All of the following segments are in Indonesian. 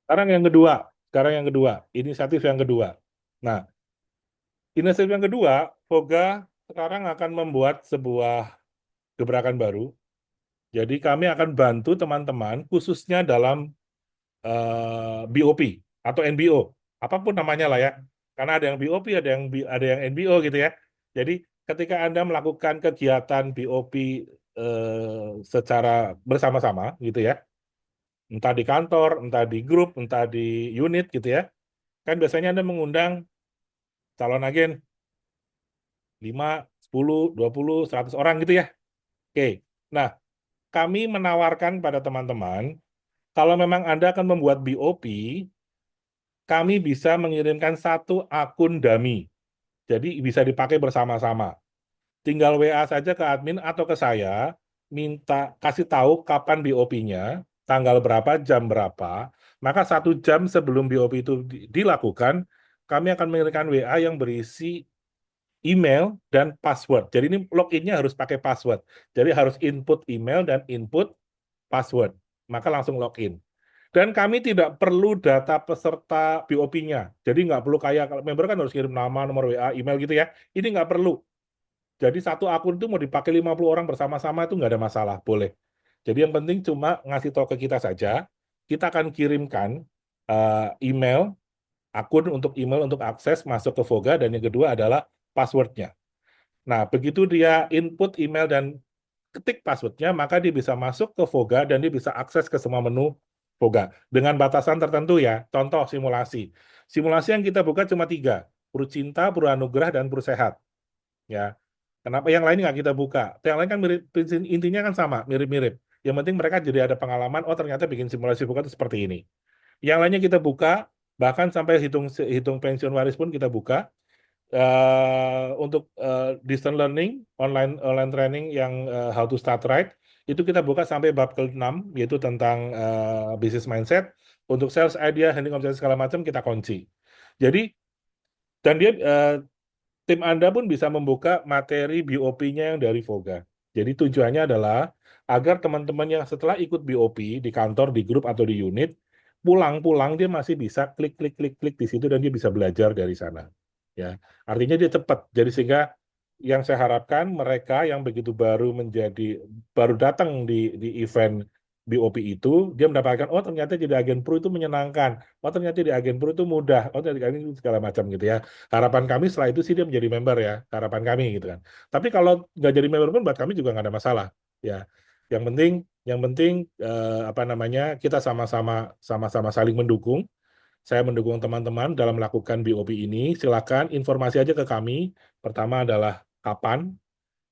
Sekarang yang kedua, inisiatif yang kedua. Nah, inisiatif yang kedua, Voga sekarang akan membuat sebuah gebrakan baru. Jadi kami akan bantu teman-teman khususnya dalam BOP atau NBO, apapun namanya lah ya. Karena ada yang BOP, ada yang NBO gitu ya. Jadi ketika Anda melakukan kegiatan BOP secara bersama-sama gitu ya, entah di kantor, entah di grup, entah di unit gitu ya. Kan biasanya Anda mengundang calon agen 5, 10, 20, 100 orang gitu ya. Oke. Nah, kami menawarkan pada teman-teman, kalau memang Anda akan membuat BOP, kami bisa mengirimkan satu akun dummy. Jadi bisa dipakai bersama-sama. Tinggal WA saja ke admin atau ke saya, minta kasih tahu kapan BOP-nya, tanggal berapa, jam berapa. Maka 1 jam sebelum BOP itu dilakukan, kami akan mengirimkan WA yang berisi email dan password. Jadi ini loginnya harus pakai password. Jadi harus input email dan input password. Maka langsung login. Dan kami tidak perlu data peserta BOP-nya. Jadi nggak perlu kayak kalau member kan harus kirim nama, nomor WA, email gitu ya. Ini nggak perlu. Jadi satu akun itu mau dipakai 50 orang bersama-sama itu nggak ada masalah, boleh. Jadi yang penting cuma ngasih tahu ke kita saja, kita akan kirimkan email, akun untuk email untuk akses masuk ke Voga, dan yang kedua adalah passwordnya. Nah, begitu dia input email dan ketik passwordnya, maka dia bisa masuk ke Voga dan dia bisa akses ke semua menu Voga. Dengan batasan tertentu ya, contoh simulasi. Simulasi yang kita buka cuma 3, Puru Cinta, Puru Anugerah, dan Puru Sehat. Ya, kenapa yang lain nggak kita buka? Yang lain kan mirip, intinya kan sama, mirip-mirip. Yang penting mereka jadi ada pengalaman, oh ternyata bikin simulasi buka itu seperti ini. Yang lainnya kita buka, bahkan sampai hitung hitung pensiun waris pun kita buka. Untuk distance learning, online online training yang how to start right, itu kita buka sampai bab ke-6, yaitu tentang business mindset. Untuk sales idea, handling objek segala macam kita kunci. Jadi, dan dia tim Anda pun bisa membuka materi BOP-nya yang dari Voga. Jadi tujuannya adalah agar teman-teman yang setelah ikut BOP di kantor, di grup atau di unit, pulang-pulang dia masih bisa klik klik klik klik di situ dan dia bisa belajar dari sana. Ya, artinya dia cepat. Jadi sehingga yang saya harapkan mereka yang begitu baru datang di event BOP itu, dia mendapatkan, oh ternyata jadi agen pro itu menyenangkan, oh ternyata jadi agen pro itu mudah, oh ternyata ini segala macam gitu ya. Harapan kami setelah itu sih dia menjadi member ya, harapan kami gitu kan. Tapi kalau nggak jadi member pun buat kami juga nggak ada masalah ya. Yang penting, apa namanya, kita sama-sama saling mendukung. Saya mendukung teman-teman dalam melakukan BOP ini. Silakan informasi aja ke kami. Pertama adalah kapan,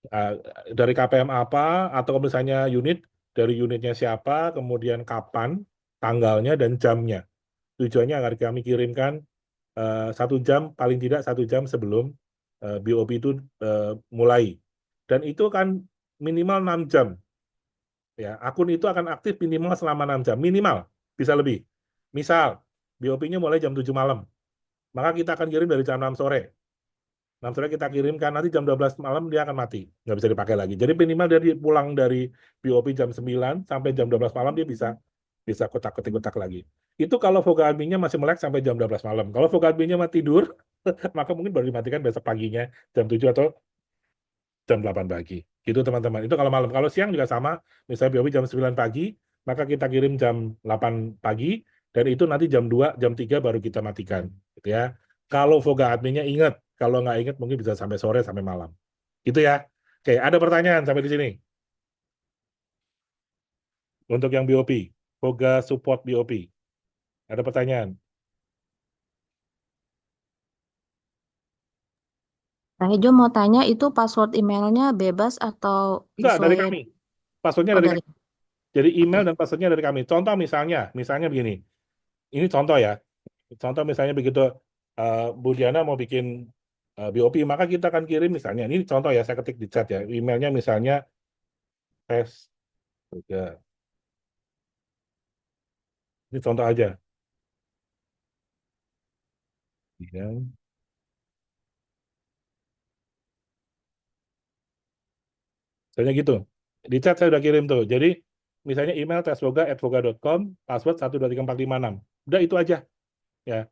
eh, dari KPM apa, atau misalnya unit, dari unitnya siapa, kemudian kapan, tanggalnya dan jamnya. Tujuannya agar kami kirimkan 1 jam, paling tidak 1 jam sebelum BOP itu eh, mulai. Dan itu kan minimal 6 jam. Ya, akun itu akan aktif minimal selama 6 jam. Minimal, bisa lebih. Misal, BOP-nya mulai jam 7 malam. Maka kita akan kirim dari jam 6 sore. 6 sore kita kirimkan, nanti jam 12 malam dia akan mati. Nggak bisa dipakai lagi. Jadi minimal dari pulang dari BOP jam 9 sampai jam 12 malam dia bisa bisa kotak-kotak lagi. Itu kalau Voga adminnya masih melek sampai jam 12 malam. Kalau Voga adminnya mati tidur, maka mungkin baru dimatikan besok paginya jam 7 atau jam 8 pagi. Gitu teman-teman. Itu kalau malam. Kalau siang juga sama, misalnya BOP jam 9 pagi, maka kita kirim jam 8 pagi, dan itu nanti jam 2, jam 3 baru kita matikan. Gitu ya. Kalau Voga adminnya ingat, kalau nggak ingat mungkin bisa sampai sore, sampai malam. Gitu ya. Oke, ada pertanyaan sampai di sini? Untuk yang BOP, Voga support BOP. Ada pertanyaan? Nah, Hejo mau tanya itu password emailnya bebas atau Enggak, dari sesuai? kami. Passwordnya Oh, dari dari. kami. Jadi email Oke. dan passwordnya dari kami. Contoh misalnya begini. Ini contoh ya. Contoh misalnya begitu Bu Diana mau bikin BOP, maka kita akan kirim misalnya, ini contoh ya, saya ketik di chat ya, emailnya misalnya tes juga. Ini contoh aja. Ya. Misalnya gitu. Di chat saya udah kirim tuh. Jadi misalnya email tesvoga@voga.com, password 123456. Udah itu aja ya.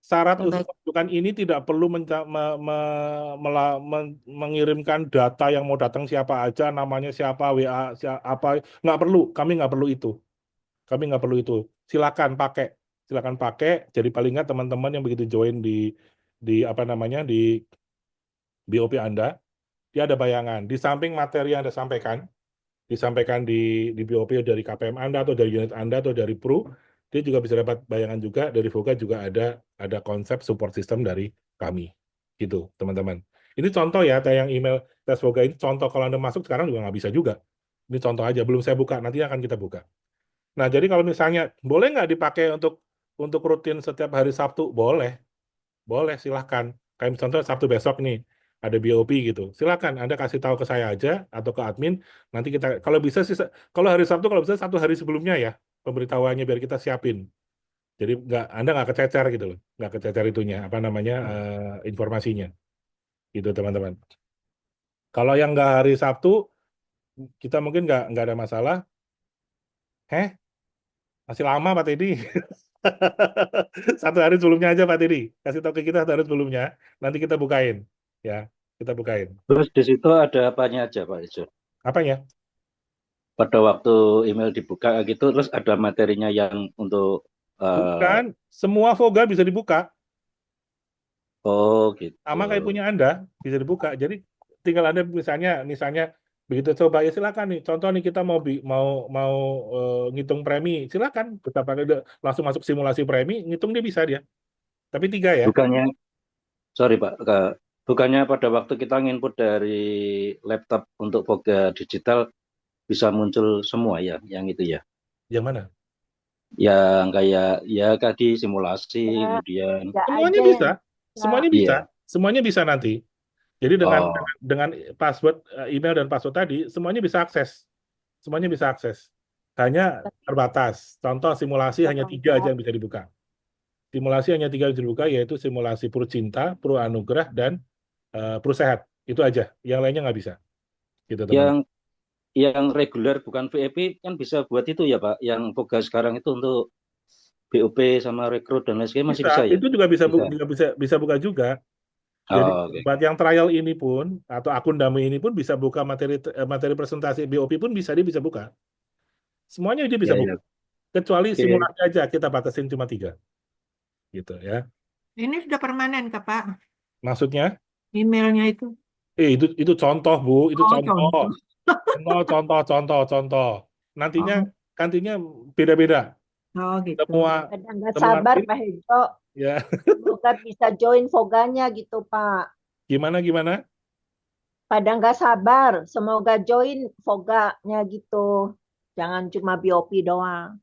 Syarat Ya, untuk baik. menunjukkan ini tidak perlu mengirimkan data yang mau datang siapa aja, namanya siapa, WA apa, nggak perlu. Kami nggak perlu itu. Kami nggak perlu itu. Silakan pakai, silakan pakai. Jadi paling nggak teman-teman yang begitu join di apa namanya di BOP Anda, dia ada bayangan. Di samping materi yang Anda sampaikan, disampaikan di BOP dari KPM Anda atau dari unit Anda atau dari PRU, dia juga bisa dapat bayangan juga dari Voga juga ada konsep support system dari kami. Gitu, teman-teman. Ini contoh ya, yang email tes Voga ini contoh kalau Anda masuk sekarang juga nggak bisa juga. Ini contoh aja, belum saya buka, nanti akan kita buka. Nah, jadi kalau misalnya boleh nggak dipakai untuk rutin setiap hari Sabtu? Boleh. Boleh, silahkan. Kayak contoh Sabtu besok nih, ada BOP gitu. Silahkan, Anda kasih tahu ke saya aja atau ke admin. Nanti kita, kalau bisa sih, kalau hari Sabtu, kalau bisa 1 hari sebelumnya ya, pemberitahuannya biar kita siapin. Jadi Anda nggak kececer gitu loh. Nggak kececer itunya, apa namanya, informasinya. Gitu, teman-teman. Kalau yang nggak hari Sabtu, kita mungkin nggak ada masalah. Heh, masih lama Pak Teddy. 1 hari sebelumnya aja Pak Teddy. Kasih tahu ke kita 1 hari sebelumnya. Nanti kita bukain. Ya, kita bukain. Terus di situ ada apanya aja Pak Ijo? Apanya? Pada waktu email dibuka gitu, terus ada materinya yang untuk Bukan, semua Voga bisa dibuka. oh gitu. Sama kayak punya Anda, bisa dibuka. Jadi tinggal Anda misalnya begitu coba ya silakan nih. Contoh nih kita mau mau ngitung premi, silakan kita pakai langsung masuk simulasi premi, ngitung dia bisa dia. Tapi 3 ya. Bukannya, sorry Pak, bukannya pada waktu kita nginput dari laptop untuk Voga digital bisa muncul semua ya, yang itu ya. Yang mana? Yang kayak ya tadi simulasi, Ya, kemudian ada Semuanya aja bisa. yang bisa. Semuanya bisa. iya. Semuanya bisa nanti. Jadi Oh, dengan password email dan password tadi semuanya bisa akses. Semuanya bisa akses. Hanya terbatas. Contoh simulasi hanya 3 aja Terlambat. yang bisa dibuka. Simulasi hanya 3 yang bisa dibuka yaitu simulasi Pru Cinta, Pru Anugerah dan Pru Sehat. Itu aja. Yang lainnya nggak bisa. Gitu teman. yang reguler bukan VIP kan bisa buat itu ya Pak. Yang Voga sekarang itu untuk BOP sama rekrut dan lain sebagainya masih Bisa. bisa ya? Itu juga bisa Bisa. bisa buka juga. Jadi Oh, oke. buat yang trial ini pun atau akun dummy ini pun bisa buka materi presentasi BOP pun bisa dia bisa buka. Semuanya dia bisa Ya, buka. ya. Kecuali Oke. simulasi aja kita batasin cuma 3 gitu ya. Ini sudah permanen, Kak, Pak, Maksudnya, emailnya itu. itu contoh Bu, itu Oh, contoh, contoh. contoh. Nantinya Oh, kantinya beda-beda. oh gitu. Semua Pada nggak semua sabar tim Pak Hejo. ya Semoga bisa join Voganya gitu Pak. gimana? Pada nggak sabar. Semoga join Voganya gitu. Jangan cuma BOP doang.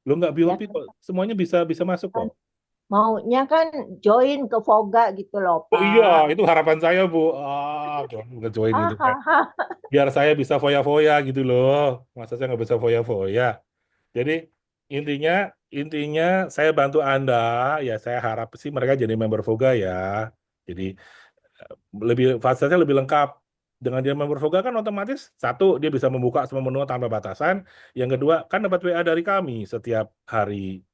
Lo nggak Ya BOP kan kok, semuanya bisa bisa masuk kan kok. maunya kan join ke Voga gitu loh Oh iya, Pak. itu harapan saya Bu. Nggak join gitu ya. Hahaha. Biar saya bisa foya-foya gitu loh. Masa saya nggak bisa foya-foya. Jadi intinya intinya saya bantu Anda, ya saya harap sih mereka jadi member Voga ya. Jadi lebih fasilitasnya lebih lengkap. Dengan dia member Voga kan otomatis satu dia bisa membuka semua menu tanpa batasan. Yang kedua kan dapat WA dari kami setiap hari.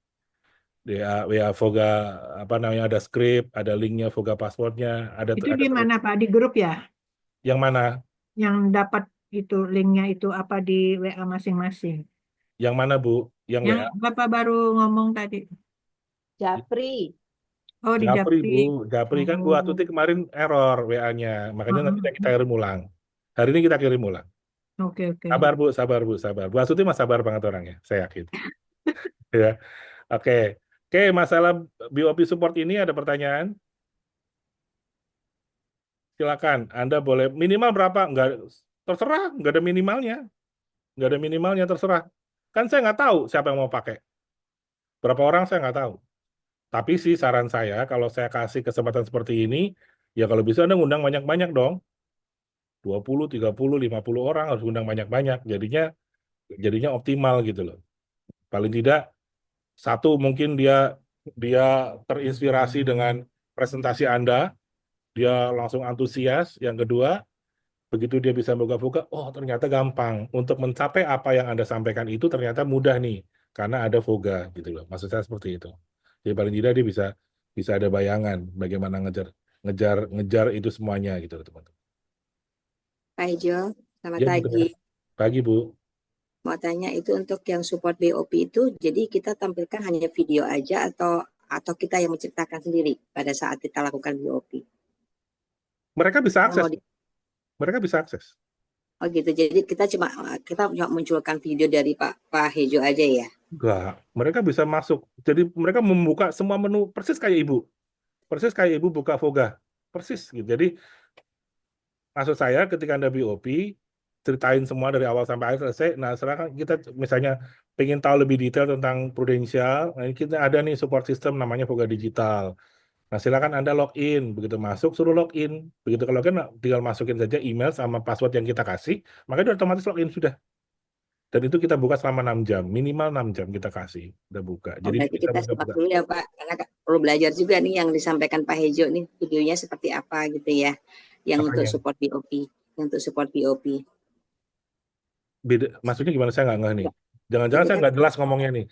WA Voga apa namanya ada script, ada linknya Voga passwordnya, Itu ada di terus mana, Pak? Di grup ya? yang mana? Yang dapat itu linknya itu apa di WA masing-masing? Yang mana Bu? Yang Yang WA? Bapak baru ngomong tadi. Japri. Oh, di Japri Japri. Bu, Japri kan Bu Oh, Atuti kemarin error WA-nya, makanya nanti kita heeh. kirim ulang. Hari ini kita kirim ulang. Oke, oke. Sabar. Bu Asuti mah sabar banget orangnya, saya yakin. Ya, oke. Oke, masalah BOP support ini ada pertanyaan? Silakan, Anda boleh minimal berapa? Enggak, terserah, nggak ada minimalnya. Nggak ada minimalnya, terserah. Kan saya nggak tahu siapa yang mau pakai. Berapa orang saya nggak tahu. Tapi sih saran saya, kalau saya kasih kesempatan seperti ini, ya kalau bisa Anda ngundang banyak-banyak dong. 20, 30, 50 orang harus undang banyak-banyak. Jadinya optimal gitu loh. Paling tidak satu mungkin dia dia terinspirasi dengan presentasi Anda, dia langsung antusias. Yang kedua, begitu dia bisa buka-buka, oh ternyata gampang. Untuk mencapai apa yang Anda sampaikan itu ternyata mudah nih. karena ada Voga gitu loh. Maksud saya seperti itu. Jadi paling tidak dia bisa ada bayangan bagaimana ngejar itu semuanya gitu loh, teman-teman. Pak Hejo, selamat Ya, pagi. betul. Pagi, Bu. Mau tanya itu untuk yang support BOP itu, jadi kita tampilkan hanya video aja atau kita yang menceritakan sendiri pada saat kita lakukan BOP? Mereka bisa Yang akses. mau di- Mereka bisa akses. Oh gitu, jadi kita cuma munculkan video dari Pak Hejo aja ya? Enggak, mereka bisa masuk. Jadi mereka membuka semua menu persis kayak Ibu. Persis kayak Ibu buka Voga. Persis gitu. Jadi maksud saya ketika Anda BOP, ceritain semua dari awal sampai akhir selesai. Nah, sekarang kita misalnya pengen tahu lebih detail tentang prudensial, nah ini kita ada nih support system namanya Voga Digital. Nah, silakan Anda login. Begitu masuk, suruh login. Begitu kalau login, tinggal masukin saja email sama password yang kita kasih, maka dia otomatis login sudah. Dan itu kita buka selama 6 jam, minimal 6 jam kita kasih, udah buka. Oh, Jadi berarti kita kita bisa simak buka. dulu ya Pak, karena perlu belajar juga nih yang disampaikan Pak Hejo nih, videonya seperti apa gitu ya, yang untuk Apanya? support BOP, yang untuk support BOP. Beda, maksudnya gimana? Saya nggak ngeh nih. Jangan-jangan Itu saya kan nggak jelas ngomongnya nih.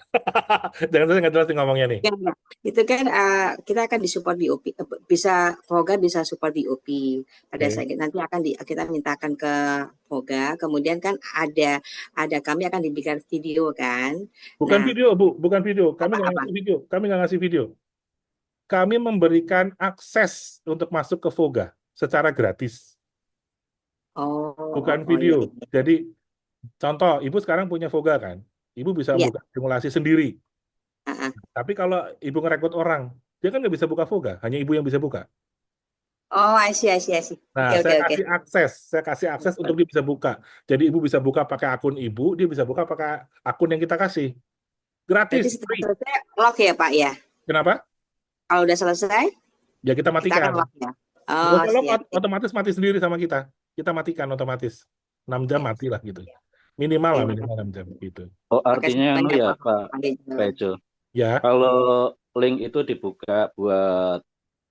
Jangan-jangan saya nggak jelas nih ngomongnya nih. ya, itu kan kita akan disupport BOP, bisa Voga bisa support BOP. Pada Oke. saat nanti akan kita mintakan ke Voga, kemudian kan ada kami akan dibikin video kan. Bukan Nah, video, Bu. Bukan video. Kami nggak apa-apa. ngasih video. Kami nggak ngasih video. Kami memberikan akses untuk masuk ke Voga secara gratis. Bukan Oh, iya, video. iya. Jadi, contoh, Ibu sekarang punya Voga kan? Ibu bisa Iya. buka simulasi sendiri. Ah, ah. Tapi kalau Ibu ngerekrut orang, dia kan nggak bisa buka Voga. Hanya Ibu yang bisa buka. Oh, I see. Nah, Oke. saya kasih akses untuk dia bisa buka. Jadi Ibu bisa buka pakai akun Ibu, dia bisa buka pakai akun yang kita kasih. Berarti Gratis, setelah free. selesai lock ya Pak ya? Kenapa? Kalau udah selesai, Ya kita kita akan matikan. lock ya? Nggak Oh, usah lock, siap. otomatis mati sendiri sama kita. Kita matikan otomatis. 6 jam mati lah gitu. Minimal lah, Oke, minimal 6 jam gitu. Oh, makasih artinya banyak ya Pak Pak Hejo. Hejo. Ya, Kalau link itu dibuka buat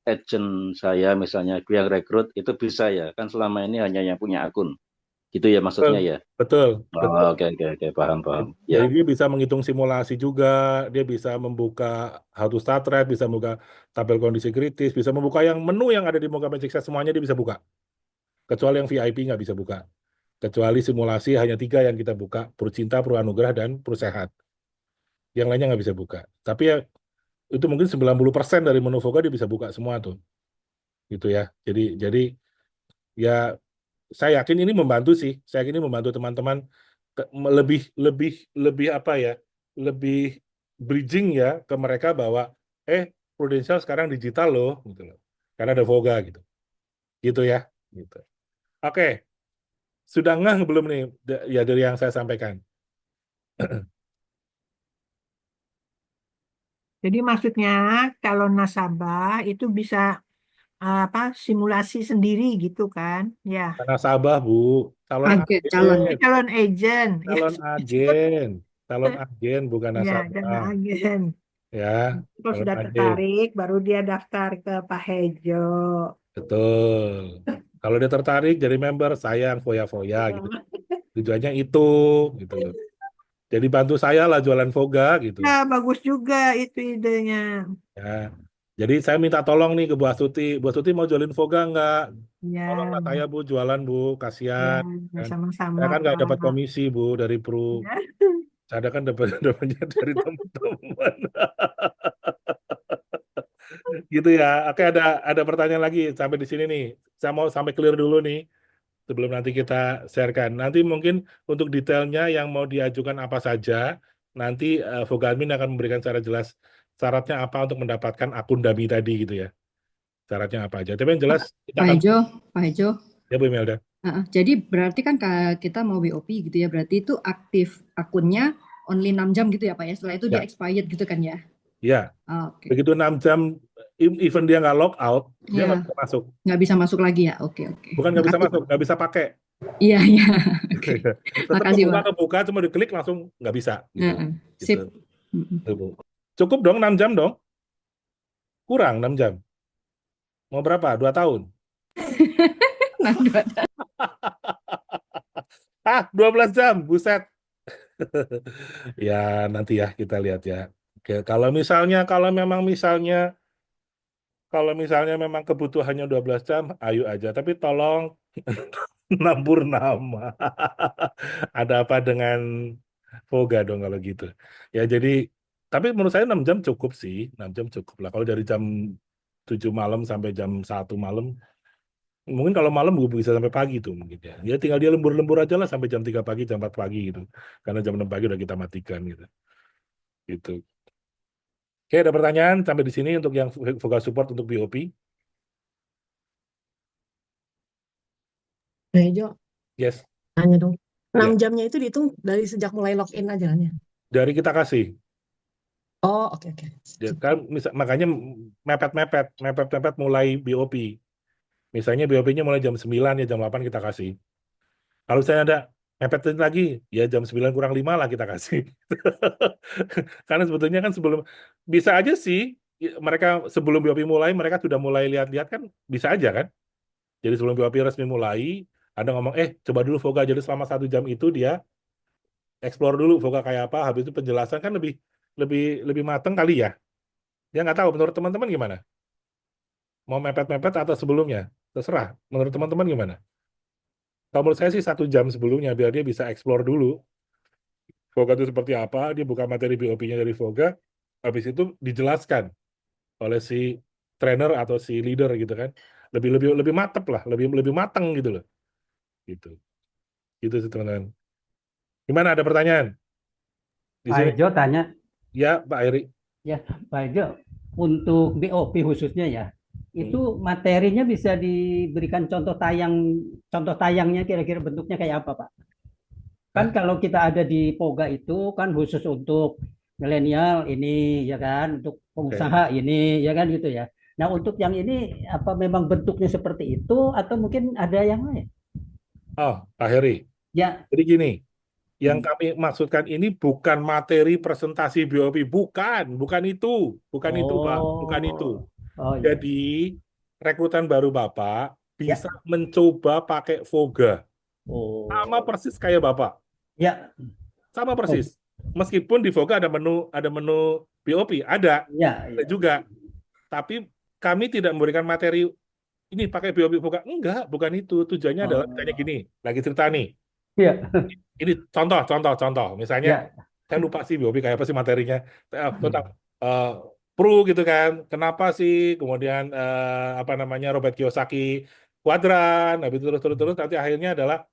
agent saya misalnya yang rekrut itu bisa ya kan selama ini hanya yang punya akun gitu ya maksudnya ya. betul. Oh, oke paham. Jadi Ya. dia bisa menghitung simulasi juga, dia bisa membuka how to start trade, bisa membuka tabel kondisi kritis, bisa membuka yang menu yang ada di Moga Magic Set semuanya dia bisa buka. Kecuali yang VIP nggak bisa buka. Kecuali simulasi hanya 3 yang kita buka, Pru Cinta, Pru Anugerah, dan Pru Sehat. Yang lainnya nggak bisa buka. Tapi ya itu mungkin 90% dari menu Voga dia bisa buka semua tuh. Gitu ya. Jadi ya saya yakin ini membantu sih. Saya yakin ini membantu teman-teman lebih apa ya? Lebih bridging ya ke mereka bahwa Prudential sekarang digital loh gitu loh. Karena ada Voga gitu. Gitu ya, gitu. Oke. Sudah ngeh belum nih ya dari yang saya sampaikan? Jadi maksudnya kalau nasabah itu bisa simulasi sendiri gitu kan? Ya. Nasabah, Bu. Calon Calon. agen. Calon agent. Ya, Calon agen. Calon agen bukan ya, calon nasabah. agen. Ya, Kalau calon sudah agen. tertarik, baru dia daftar ke Pak Hejo. Betul. Kalau dia tertarik jadi member, sayang foya-foya gitu. Tujuannya itu gitu loh. Jadi bantu saya lah jualan Voga gitu. Ya, bagus juga itu idenya. Ya. Jadi saya minta tolong nih ke Bu Astuti. Bu Astuti mau jualin Voga nggak? Tolonglah Ya, saya Bu jualan Bu, ya, kasihan. ya, Kan. sama-sama Saya kan nggak dapat Pak. komisi Bu dari Pru. Ya. Saya kan dapatnya dari teman-teman. Gitu ya. Oke, ada pertanyaan lagi sampai di sini nih. Saya mau sampai clear dulu nih sebelum nanti kita sharekan. Nanti mungkin untuk detailnya yang mau diajukan apa saja, nanti Voga Admin akan memberikan secara jelas syaratnya apa untuk mendapatkan akun dummy tadi gitu ya. Syaratnya apa aja. Tapi yang jelas kita akan Pak Hejo, ya Bu Imelda. jadi berarti kan kita mau BOP gitu ya, berarti itu aktif akunnya only 6 jam gitu ya Pak ya, setelah itu dia Ya. expired gitu kan ya? Ya. Oke. Begitu 6 jam, even dia nggak log out, dia Ya, nggak bisa masuk. nggak bisa masuk lagi ya? Oke. Bukan nggak bisa Makasih. masuk, nggak bisa pakai. Iya. Oke. Tetap Makasih, kebuka, cuma diklik langsung nggak bisa. Gitu. Sip. Gitu. Tuh, Bu. Cukup dong 6 jam dong? Kurang 6 jam? Mau berapa? 2 tahun? Nah, 12 jam, buset. Ya nanti ya kita lihat ya. Oke, kalau misalnya memang kebutuhannya 12 jam, ayo aja. Tapi tolong nabur nama. Ada apa dengan Voga dong kalau gitu. Ya jadi, tapi menurut saya 6 jam cukup sih. 6 jam cukup lah. Kalau dari jam 7 malam sampai jam 1 malam, mungkin kalau malam gue bisa sampai pagi tuh mungkin ya. Ya tinggal dia lembur-lembur aja lah sampai jam 3 pagi, jam 4 pagi gitu. Karena jam 6 pagi udah kita matikan gitu. Gitu. Oke, ada pertanyaan sampai di sini untuk yang Voga support untuk BOP? Nah, Jo, Yes. tanya dong. 6 Ya. jamnya itu dihitung dari sejak mulai login aja kan ya? Dari kita kasih. Oh, oke oke. Ya, kan makanya mepet-mepet mulai BOP. Misalnya BOP-nya mulai jam 9 ya jam 8 kita kasih. Kalau saya ada mepetin lagi, ya jam 9 kurang 5 lah kita kasih. Karena sebetulnya kan bisa aja sih mereka sebelum BOP mulai mereka sudah mulai lihat-lihat kan bisa aja kan. Jadi sebelum BOP resmi mulai ada ngomong coba dulu Voga, jadi selama 1 jam itu dia explore dulu Voga kayak apa, habis itu penjelasan kan lebih lebih lebih mateng kali ya. Ya nggak tahu menurut teman-teman gimana? Mau mepet-mepet atau sebelumnya? Terserah. Menurut teman-teman gimana? Kalau menurut saya sih 1 jam sebelumnya biar dia bisa explore dulu Voga itu seperti apa, dia buka materi BOP-nya dari Voga, habis itu dijelaskan oleh si trainer atau si leader gitu kan. Lebih lebih lebih matep lah, lebih lebih mateng gitu loh. Gitu. Gitu sih teman-teman. Gimana, ada pertanyaan di Pak sini? Ejo tanya, Ya, Pak Eri. ya Pak Ejo, untuk BOP khususnya ya, itu materinya bisa diberikan contoh tayangnya kira-kira bentuknya kayak apa, Pak? Kan Hah? kalau kita ada di Poga itu kan khusus untuk milenial ini ya kan, untuk Oke. pengusaha ini ya kan gitu ya. Nah, untuk yang ini apa memang bentuknya seperti itu atau mungkin ada yang lain? Oh, Pak Heri. Ya. Jadi gini, yang Hmm. kami maksudkan ini bukan materi presentasi BOP, bukan itu, Pak, bukan itu. Oh. Oh iya. Jadi rekrutan baru Bapak Ya. bisa mencoba pakai Voga, sama Oh. persis kayak Bapak, Ya. sama Oh. persis. Meskipun di Voga ada menu BOP, ada Ya, ya. juga, tapi kami tidak memberikan materi ini pakai BOP Voga, enggak, bukan itu. Tujuannya adalah misalnya Oh. gini, lagi cerita nih. Ya. Ini contoh, misalnya Ya. saya lupa sih BOP kayak apa sih materinya. Tentang eh, Pru gitu kan. Kenapa sih kemudian apa namanya Robert Kiyosaki kuadran, habis itu terus nanti akhirnya adalah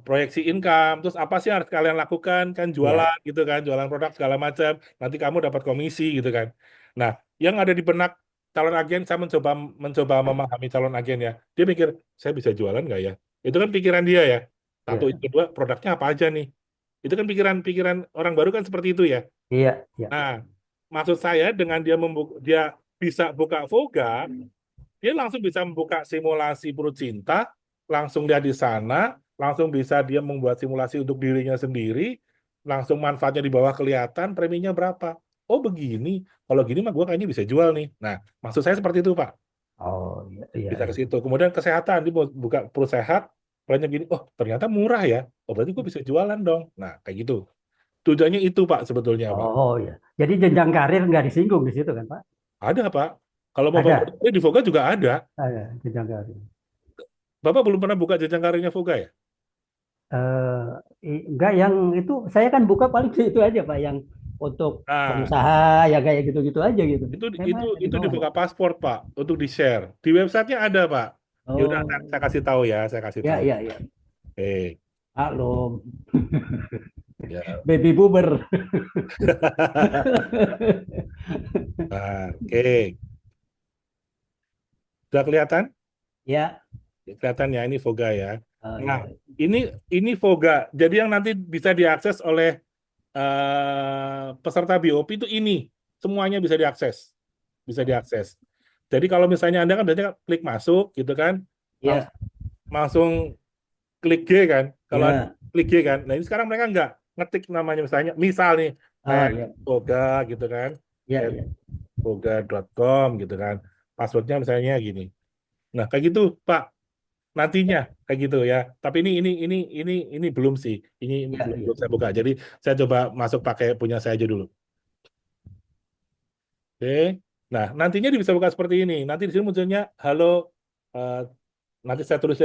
proyeksi income. Terus apa sih yang harus kalian lakukan kan Ya. jualan gitu kan, jualan produk segala macam. Nanti kamu dapat komisi gitu kan. Nah, yang ada di benak calon agen saya mencoba memahami calon agen ya. Dia mikir saya bisa jualan nggak ya? Itu kan pikiran dia ya. Satu, Ya. itu kedua, produknya apa aja nih? Itu kan pikiran orang baru kan seperti itu ya. Iya, ya. Nah, maksud saya dengan dia bisa buka Voga, dia langsung bisa membuka simulasi perut cinta, langsung dia di sana, langsung bisa dia membuat simulasi untuk dirinya sendiri, langsung manfaatnya di bawah kelihatan, preminya berapa. Oh begini, kalau gini mah gue kayaknya bisa jual nih. Nah, maksud saya seperti itu Pak. Oh, iya, iya, Bisa ke iya. situ. Kemudian kesehatan, dia mau buka perut sehat, plannya gini, oh ternyata murah ya. Oh berarti gue bisa jualan dong. Nah, kayak gitu. Tujuannya itu Pak sebetulnya Pak. Oh, iya. Jadi jenjang karir nggak disinggung di situ kan, Pak? Ada Pak. Kalau Bapak Ada. di Voga juga ada. Ada jenjang karir. Bapak belum pernah buka jenjang karirnya Voga ya? Enggak, yang itu saya kan buka paling itu aja, Pak, yang untuk Nah, pengusaha ya kayak gitu-gitu aja gitu. itu Memang itu ada di itu di bawah. Voga Pasport Pak untuk di-share. Di websitenya ada Pak. Ya udah saya Oh, kasih tahu ya, saya kasih ya, tahu. ya, ya. Halo, Ya. baby boomer. Nah, oke. Sudah kelihatan? Ya. Kelihatan ya ini Voga ya. Oh, Nah, ya. ini Voga. Jadi yang nanti bisa diakses oleh peserta BOP itu ini. Semuanya bisa diakses. Bisa diakses. Jadi kalau misalnya Anda kan biasanya klik masuk gitu kan. Langsung, Ya. langsung klik G kan. Kalau ada Ya. klik G kan. Nah, ini sekarang mereka nggak ngetik namanya misalnya misal nih Oh, ya. Voga gitu kan. Ya, ya. Voga.com gitu kan. Passwordnya misalnya gini. Nah, kayak gitu, Pak. nantinya kayak gitu ya. Tapi ini belum sih. Ini Ya, belum saya buka. Jadi saya coba masuk pakai punya saya aja dulu. Oke. Nah, nantinya bisa buka seperti ini. Nanti di sini munculnya halo, eh, nanti saya tulis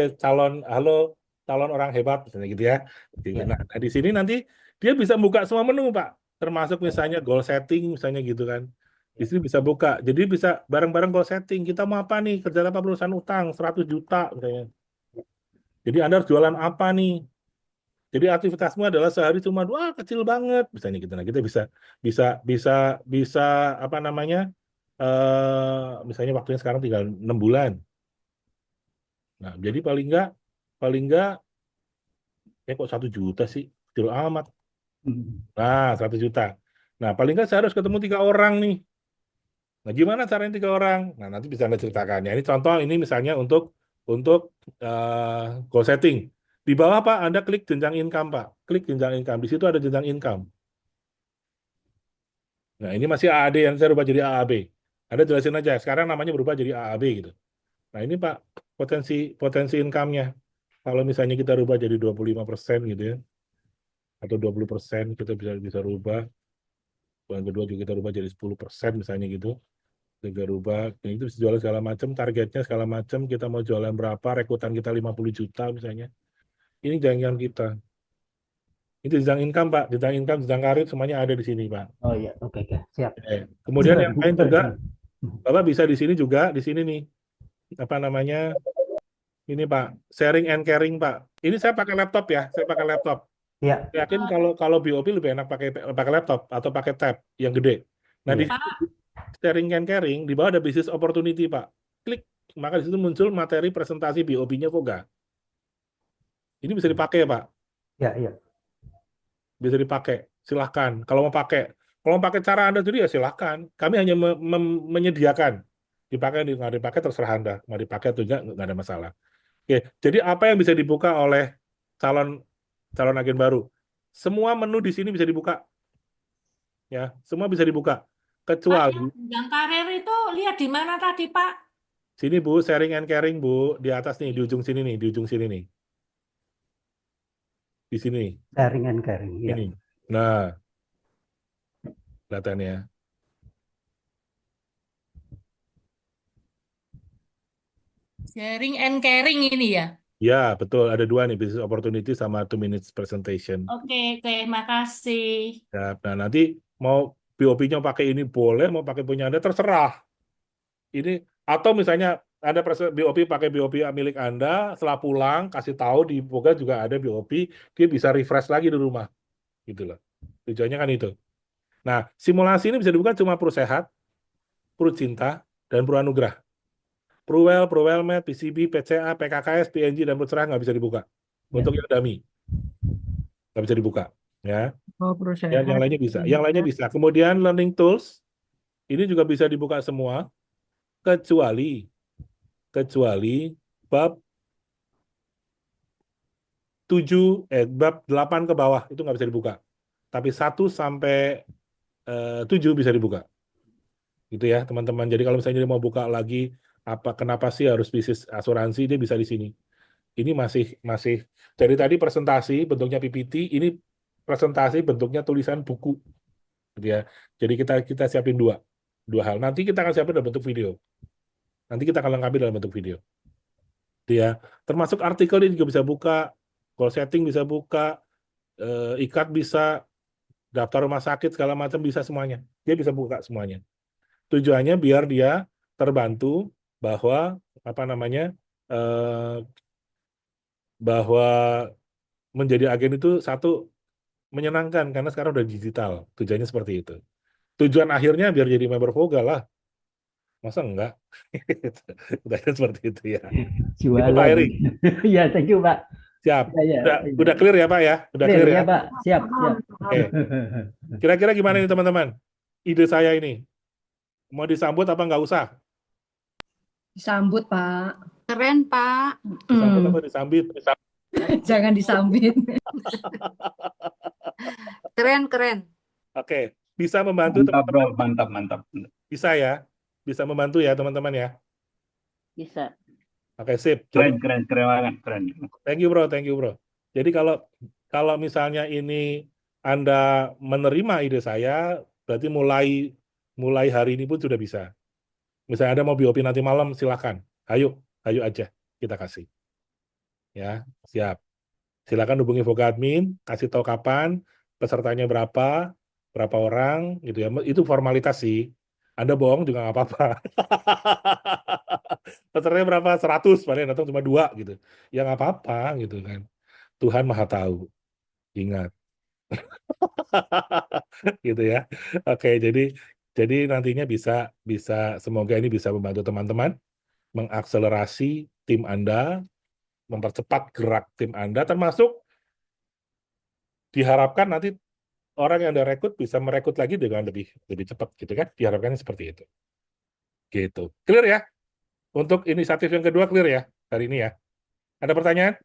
halo calon orang hebat misalnya gitu ya. Gitu. ya. Nah, di sini nanti dia bisa buka semua menu, Pak. Termasuk misalnya goal setting misalnya gitu kan. Di sini bisa buka. Jadi bisa bareng-bareng goal setting. Kita mau apa nih? Kerja apa perusahaan utang 100 juta misalnya. Jadi Anda harus jualan apa nih? Jadi aktivitasmu adalah sehari cuma dua kecil banget misalnya gitu. Nah, kita bisa bisa bisa bisa apa namanya? Misalnya waktunya sekarang tinggal 6 bulan. Nah, jadi paling enggak kok 1 juta sih? Kecil amat. Nah, 100 juta. Nah, paling enggak saya harus ketemu 3 orang nih. Nah, gimana caranya 3 orang? Nah, nanti bisa Anda ceritakan. Ya, ini contoh ini misalnya untuk goal setting. Di bawah Pak, Anda klik jenjang income Pak. Klik jenjang income. Di situ ada jenjang income. Nah, ini masih AAD yang saya rubah jadi AAB. Ada jelasin aja. Sekarang namanya berubah jadi AAB gitu. Nah, ini Pak, potensi income-nya. Kalau misalnya kita rubah jadi 25% gitu ya. Atau 20% kita bisa rubah. Yang kedua juga kita rubah jadi 10% misalnya gitu. Kita rubah, nah, itu bisa jualan segala macam, targetnya segala macam, kita mau jualan berapa, rekrutan kita 50 juta misalnya. Ini jangan kita. Itu jenjang income, Pak. Jenjang income, jenjang karir, semuanya ada di sini, Pak. Oh iya, oke, siap. Kemudian yang lain juga, Keren. Bapak bisa di sini juga, di sini nih, apa namanya, ini Pak, sharing and caring, Pak. Ini saya pakai laptop ya, saya pakai laptop. Iya, Saya yakin kalau BOP lebih enak pakai laptop atau pakai tab yang gede. Nah, di iya. sharing and caring, di bawah ada business opportunity, Pak. Klik, maka di situ muncul materi presentasi BOP-nya Voga. Ini bisa dipakai, Pak. Iya. Bisa dipakai. Silahkan. Kalau mau pakai cara Anda sendiri ya silahkan. Kami hanya menyediakan. Dipakai, nggak dipakai terserah Anda. Mau dipakai atau nggak ada masalah. Oke, jadi apa yang bisa dibuka oleh calon agen baru? Semua menu di sini bisa dibuka. Ya, semua bisa dibuka. Kecuali Yang karir itu lihat di mana tadi, Pak? sini Bu, sharing and caring Bu, di atas nih, di ujung sini nih, di ujung sini nih. Di sini. Sharing and caring, iya. Ini. Nah, kelihatan ya. Sharing and caring ini ya. Ya, betul. Ada 2 nih, business opportunity sama 2 minutes presentation. Oke, makasih. Ya, nah, nanti mau BOP-nya pakai ini boleh, mau pakai punya Anda terserah. Ini atau misalnya Anda BOP pakai BOP milik Anda, setelah pulang kasih tahu di Voga juga ada BOP, dia bisa refresh lagi di rumah. Gitu loh. Tujuannya kan itu. Nah, simulasi ini bisa dibuka cuma Pro Sehat, Pro Cinta, dan Pro Anugrah. Pro Wellmed, PCB, PCA, PKKS, PNG, dan Pro Cerah nggak bisa dibuka. Untuk yang dummy. Nggak bisa dibuka. Ya. Oh, perusahaan. Yang lainnya bisa. Yang lainnya bisa. Kemudian learning tools, ini juga bisa dibuka semua, kecuali bab 8 ke bawah, itu nggak bisa dibuka. Tapi 1 sampai 7 bisa dibuka. Gitu ya, teman-teman. Jadi kalau misalnya dia mau buka lagi, kenapa sih harus bisnis asuransi, dia bisa di sini. Ini masih dari tadi presentasi bentuknya PPT, ini presentasi bentuknya tulisan buku, gitu ya. Jadi kita siapin dua hal. Nanti kita akan siapin dalam bentuk video. Nanti kita akan lengkapi dalam bentuk video. Gitu ya. Termasuk artikel ini juga bisa buka, goal setting bisa buka, ikat bisa, daftar rumah sakit segala macam bisa semuanya. Dia bisa buka semuanya. Tujuannya biar dia terbantu bahwa bahwa menjadi agen itu satu menyenangkan karena sekarang udah digital. Tujuannya seperti itu. Tujuan akhirnya biar jadi member Voga lah. Masa enggak? Udah seperti itu ya. Itu Pak Jualan. Eri. Iya, thank you, Pak. Siap. Ya. Udah clear ya Pak ya? Udah clear ya? Pak. Siap. Oke. Kira-kira gimana nih teman-teman? Ide saya ini. Mau disambut apa nggak usah? Disambut, Pak. Keren, Pak. Disambut apa disambit? Jangan disambit. Keren. Oke. Bisa membantu Mantap, Bro. teman-teman? Mantap. Bisa ya? Bisa membantu ya teman-teman ya? Bisa. Oke, sip. Jadi Keren banget, keren. thank you bro. Jadi kalau misalnya ini Anda menerima ide saya, berarti mulai hari ini pun sudah bisa. Misalnya Anda mau BOP nanti malam, silakan. Ayo aja kita kasih. Ya, siap. Silakan hubungi Voga Admin, kasih tahu kapan, pesertanya berapa orang, gitu ya. Itu formalitas sih. Anda bohong juga nggak apa-apa. Pesertanya berapa? 100, paling datang cuma 2 gitu. Ya nggak apa-apa gitu kan. Tuhan Maha Tahu. Ingat. Gitu ya. Oke, jadi nantinya bisa semoga ini bisa membantu teman-teman mengakselerasi tim Anda, mempercepat gerak tim Anda, termasuk diharapkan nanti orang yang Anda rekrut bisa merekrut lagi dengan lebih cepat gitu kan. Diharapkan seperti itu. Gitu. Clear ya? Untuk inisiatif yang kedua clear ya hari ini ya. Ada pertanyaan?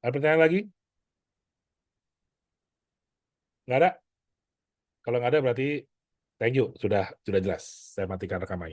Ada pertanyaan lagi? Nggak ada? Kalau nggak ada berarti thank you, sudah jelas. Saya matikan rekamannya.